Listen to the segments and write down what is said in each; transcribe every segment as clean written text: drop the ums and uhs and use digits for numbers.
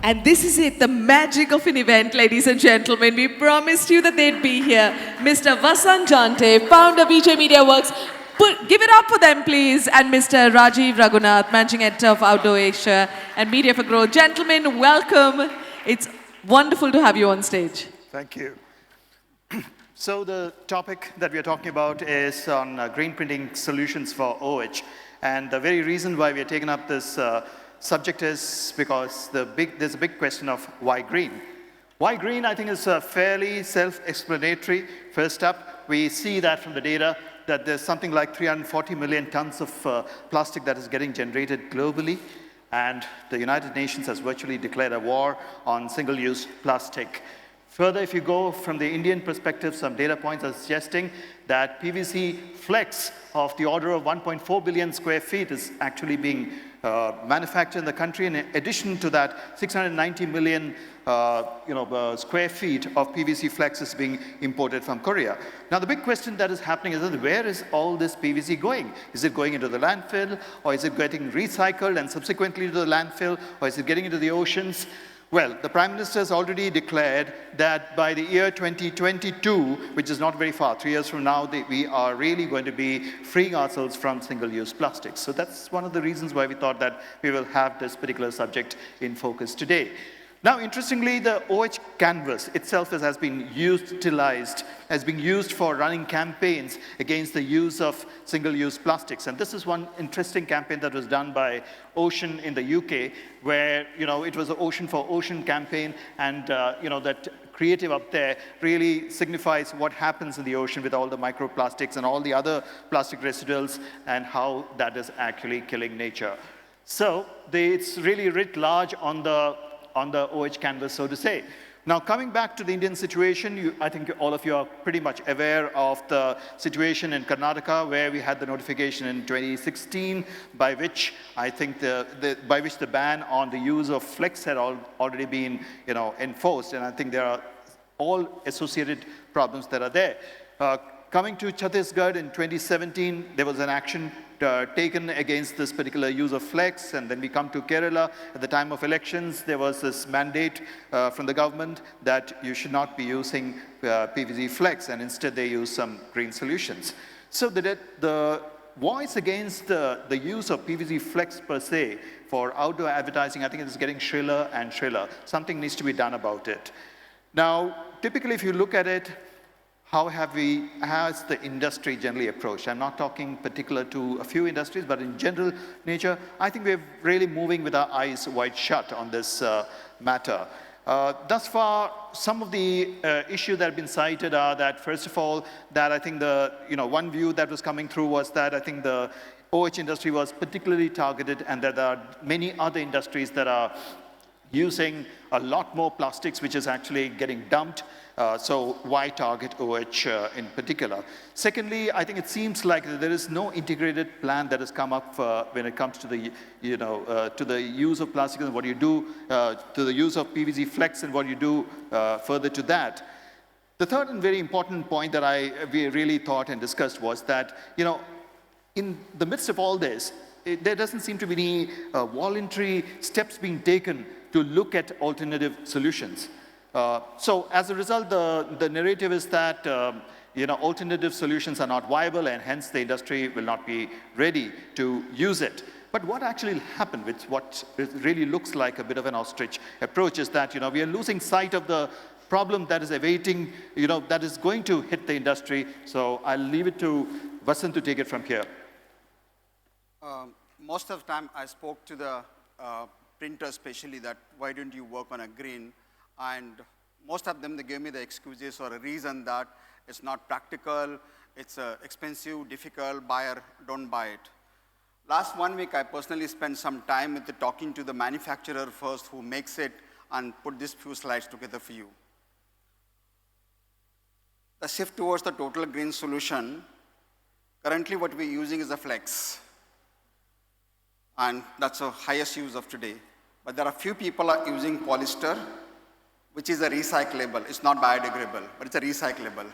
And this is it, the magic of an event, ladies and gentlemen. We promised you that they'd be here. Mr. Vasant Jante, founder VJ Media Works. Give it up for them, please. And Mr. Rajiv Raghunath, managing editor of Outdoor Asia and Media for Growth. Gentlemen, welcome. It's wonderful to have you on stage. Thank you. So the topic that we are talking about is on green printing solutions for OH. And the very reason why we are taking up this subject is because there's a big question of why green. Why green, I think, is fairly self-explanatory. First up, we see that from the data that there's something like 340 million tons of plastic that is getting generated globally. And the United Nations has virtually declared a war on single-use plastic. Further, if you go from the Indian perspective, some data points are suggesting that PVC flex of the order of 1.4 billion square feet is actually being manufactured in the country. In addition to that, 690 million square feet of PVC flex is being imported from Korea. Now, the big question that is happening is where is all this PVC going? Is it going into the landfill, or is it getting recycled and subsequently to the landfill, or is it getting into the oceans? Well, the Prime Minister has already declared that by the year 2022, which is not very far, 3 years from now, we are really going to be freeing ourselves from single-use plastics. So that's one of the reasons why we thought that we will have this particular subject in focus today. Now, interestingly, the OH canvas itself has been utilized, has been used for running campaigns against the use of single-use plastics. And this is one interesting campaign that was done by Ocean in the UK, where, it was an Ocean for Ocean campaign, and, that creative up there really signifies what happens in the ocean with all the microplastics and all the other plastic residuals and how that is actually killing nature. So it's really writ large on the OH canvas, so to say. Now, coming back to the Indian situation, I think all of you are pretty much aware of the situation in Karnataka, where we had the notification in 2016, by which I think the ban on the use of flex had already been, enforced, and I think there are all associated problems that are there. Coming to Chhattisgarh in 2017, there was an action taken against this particular use of flex, and then we come to Kerala. At the time of elections, there was this mandate from the government that you should not be using PVC flex, and instead they use some green solutions. So the voice against the use of PVC flex per se for outdoor advertising, I think it is getting shriller and shriller. Something needs to be done about it. Now, typically, if you look at it, how has the industry generally approached? I'm not talking particular to a few industries, but in general nature, I think we're really moving with our eyes wide shut on this matter. Thus far, some of the issues that have been cited are that, first of all, that I think one view that was coming through was that I think the OH industry was particularly targeted, and that there are many other industries that are using a lot more plastics, which is actually getting dumped. So why target OH in particular? Secondly, I think it seems like there is no integrated plan that has come up when it comes to the, to the use of plastic and what you do, to the use of PVC flex and what you do further to that. The third and very important point that we really thought and discussed was that, in the midst of all this, there doesn't seem to be any voluntary steps being taken to look at alternative solutions. So as a result, the narrative is that alternative solutions are not viable, and hence the industry will not be ready to use it. But what actually happened with what really looks like a bit of an ostrich approach is that we are losing sight of the problem that is awaiting, that is going to hit the industry. So I'll leave it to Vasant to take it from here. Most of the time, I spoke to the printer especially that why don't you work on a green, and most of them, they gave me the excuses or a reason that it's not practical, it's expensive, difficult, buyer don't buy it. Last 1 week, I personally spent some time with talking to the manufacturer first who makes it, and put these few slides together for you. The shift towards the total green solution, currently what we're using is a flex. And that's the highest use of today. But there are few people are using polyester, which is a recyclable. It's not biodegradable, but it's a recyclable.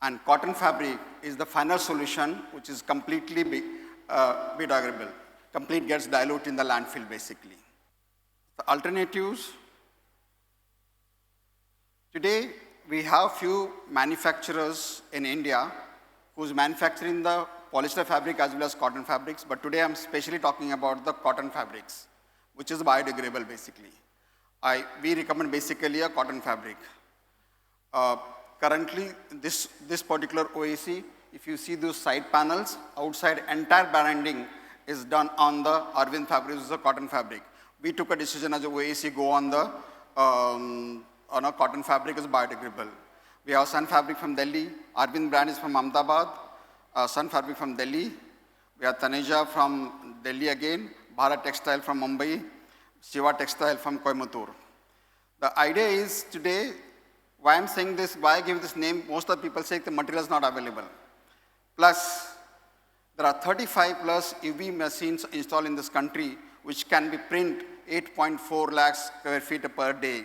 And cotton fabric is the final solution, which is completely biodegradable. Complete gets diluted in the landfill, basically. The alternatives. Today, we have few manufacturers in India who's manufacturing the polyester fabric as well as cotton fabrics, but today I'm specially talking about the cotton fabrics, which is biodegradable basically. We recommend basically a cotton fabric. Currently, this particular OAC, if you see those side panels, outside entire branding is done on the Arvind fabric, which is a cotton fabric. We took a decision as a OAC go on the on a cotton fabric is biodegradable. We have Sun fabric from Delhi, Arvind brand is from Ahmedabad, Sun fabric from Delhi. We have Taneja from Delhi again, Bharat Textile from Mumbai, Shiva Textile from Coimbatore. The idea is today, why I'm saying this, why I give this name, most of the people say the material is not available. Plus, there are 35 plus UV machines installed in this country which can be print 8.4 lakhs square feet per day.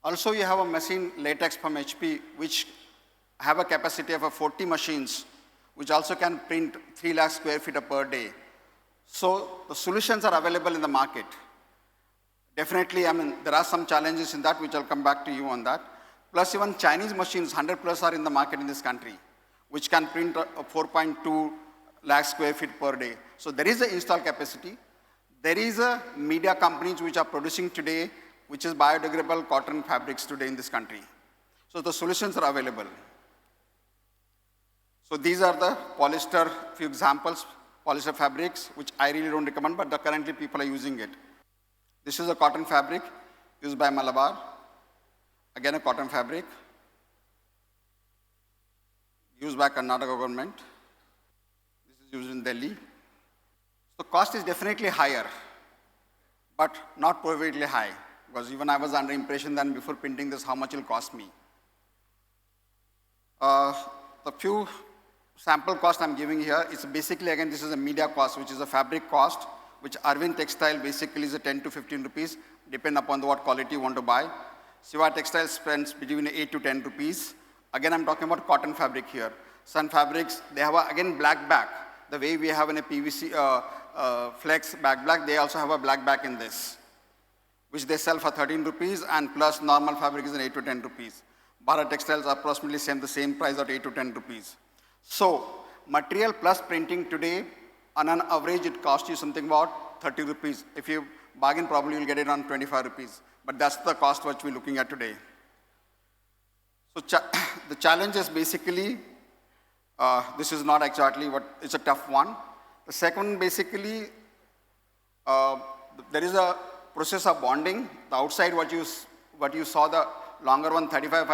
Also, you have a machine latex from HP which have a capacity of 40 machines which also can print 3 lakh square feet per day. So the solutions are available in the market. Definitely, I mean, there are some challenges in that which I'll come back to you on that. Plus even Chinese machines, 100 plus are in the market in this country, which can print 4.2 lakh square feet per day. So there is an install capacity. There is a media companies which are producing today, which is biodegradable cotton fabrics today in this country. So the solutions are available. So these are the polyester, few examples, polyester fabrics, which I really don't recommend, but currently people are using it. This is a cotton fabric used by Malabar. Again, a cotton fabric used by Karnataka government. This is used in Delhi. So cost is definitely higher, but not prohibitively high, because even I was under impression then before printing this how much it will cost me. The few sample cost I'm giving here is basically, again, this is a media cost, which is a fabric cost, which Arvind Textile basically is a 10 to 15 rupees, depending upon what quality you want to buy. Shiva Textile spends between 8 to 10 rupees. Again, I'm talking about cotton fabric here. Sun fabrics, they have again black back. The way we have in a PVC flex back black, they also have a black back in this, which they sell for 13 rupees, and plus normal fabric is 8 to 10 rupees. Bharat Textiles are approximately the same price at 8 to 10 rupees. So material plus printing today, on an average, it costs you something about 30 rupees. If you bargain, probably you'll get it on 25 rupees. But that's the cost which we're looking at today. So the challenge is basically, this is not exactly what, it's a tough one. The second, basically, there is a process of bonding. The outside, what you saw, the longer one, 35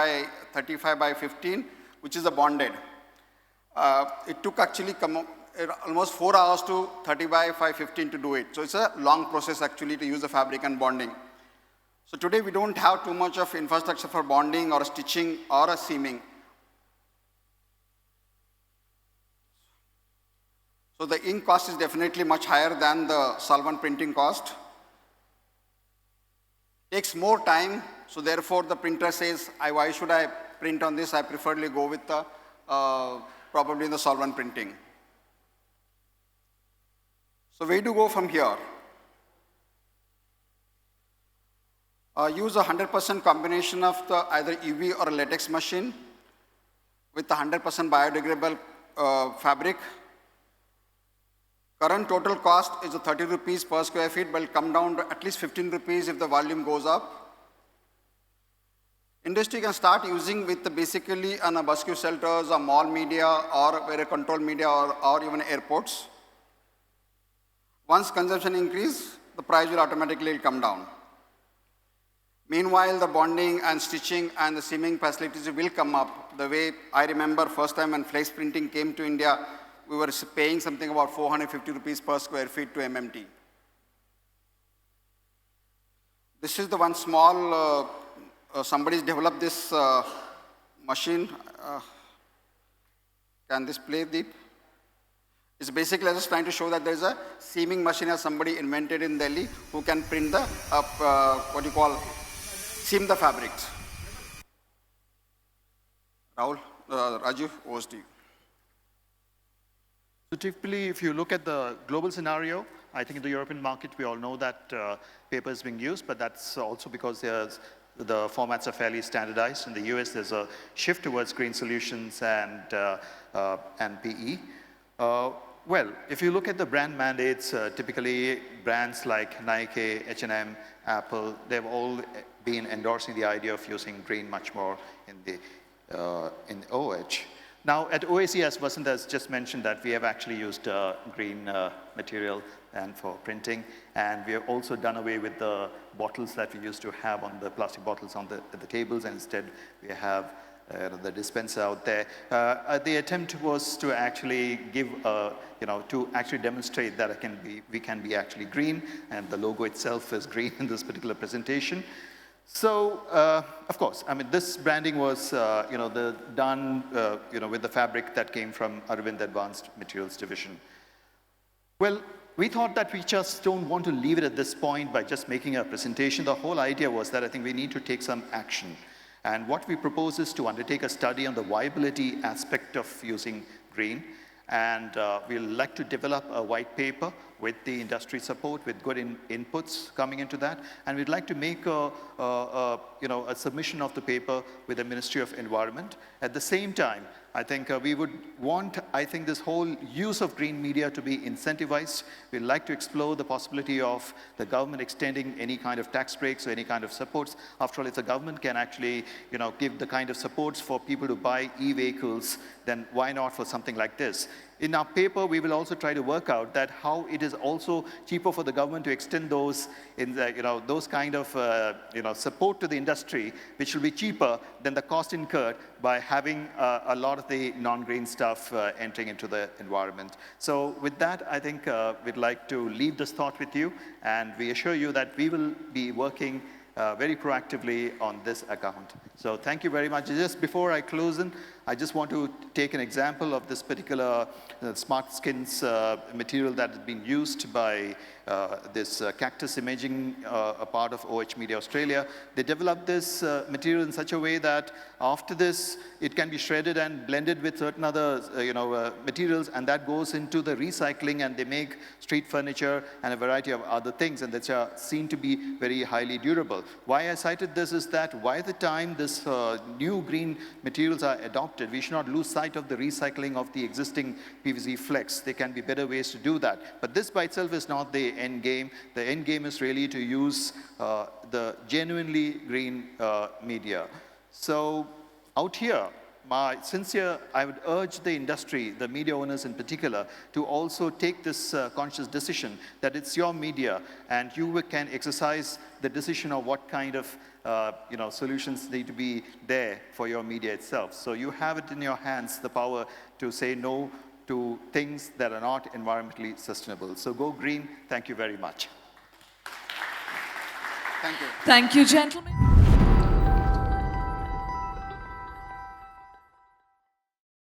by 15, which is a bonded. It took actually almost 4 hours to 30 by 15 to do it. So it's a long process actually to use the fabric and bonding. So today we don't have too much of infrastructure for bonding or stitching or a seaming. So the ink cost is definitely much higher than the solvent printing cost. Takes more time, so therefore the printer says, why should I print on this? I preferably go with the, probably the solvent printing. So where do you go from here? Use a 100% combination of the either UV or a latex machine with a 100% biodegradable fabric. Current total cost is 30 rupees per square feet, but will come down to at least 15 rupees if the volume goes up. Industry can start using with basically on a bus queue shelters or mall media or very control media or even airports. Once consumption increase, the price will automatically come down. Meanwhile, the bonding and stitching and the seaming facilities will come up. The way I remember first time when flex printing came to India, we were paying something about 450 rupees per square feet to MMT. This is the one small, somebody's developed this machine. Can this play, Deep? It's basically just trying to show that there's a seaming machine as somebody invented in Delhi who can print the, what you call, seam the fabrics. Rahul, Rajiv, over to you. So typically, if you look at the global scenario, I think in the European market, we all know that paper is being used, but that's also because the formats are fairly standardized. In the US, there's a shift towards green solutions and PE. Well, if you look at the brand mandates, typically brands like Nike, H&M, Apple, they've all been endorsing the idea of using green much more in OH. Now, at OAC, as Vasant has just mentioned, that we have actually used green material and for printing, and we have also done away with the bottles that we used to have on the plastic bottles on the tables, and instead we have the dispenser out there. The attempt was to actually give, to actually demonstrate that we can be actually green, and the logo itself is green in this particular presentation. So, of course, I mean, this branding was, done, with the fabric that came from Arvind Advanced Materials Division. Well, we thought that we just don't want to leave it at this point by just making a presentation. The whole idea was that I think we need to take some action. And what we propose is to undertake a study on the viability aspect of using green. And we'll like to develop a white paper with the industry support, with good inputs coming into that. And we'd like to make a submission of the paper with the Ministry of Environment. At the same time, I think we would want, this whole use of green media to be incentivized. We'd like to explore the possibility of the government extending any kind of tax breaks or any kind of supports. After all, if the government can actually, give the kind of supports for people to buy e-vehicles, then why not for something like this? In our paper, we will also try to work out that how it is also cheaper for the government to extend those, those kind of, support to the industry, which will be cheaper than the cost incurred by having a lot of the non-green stuff entering into the environment. So with that, I think we'd like to leave this thought with you, and we assure you that we will be working very proactively on this account. So thank you very much. Just before I close in, I just want to take an example of this particular smart skins material that has been used by this cactus imaging, a part of OH Media Australia. They developed this material in such a way that after this, it can be shredded and blended with certain other materials, and that goes into the recycling, and they make street furniture and a variety of other things, and that's seen to be very highly durable. Why I cited this is that by the time this new green materials are adopted, we should not lose sight of the recycling of the existing PVC flex. There can be better ways to do that. But this by itself is not the end game. The end game is really to use the genuinely green media. So out here, I would urge the industry, the media owners in particular, to also take this conscious decision that it's your media, and you can exercise the decision of what kind of solutions need to be there for your media itself. So you have it in your hands, the power to say no to things that are not environmentally sustainable. So go green. Thank you very much. Thank you. Thank you, gentlemen.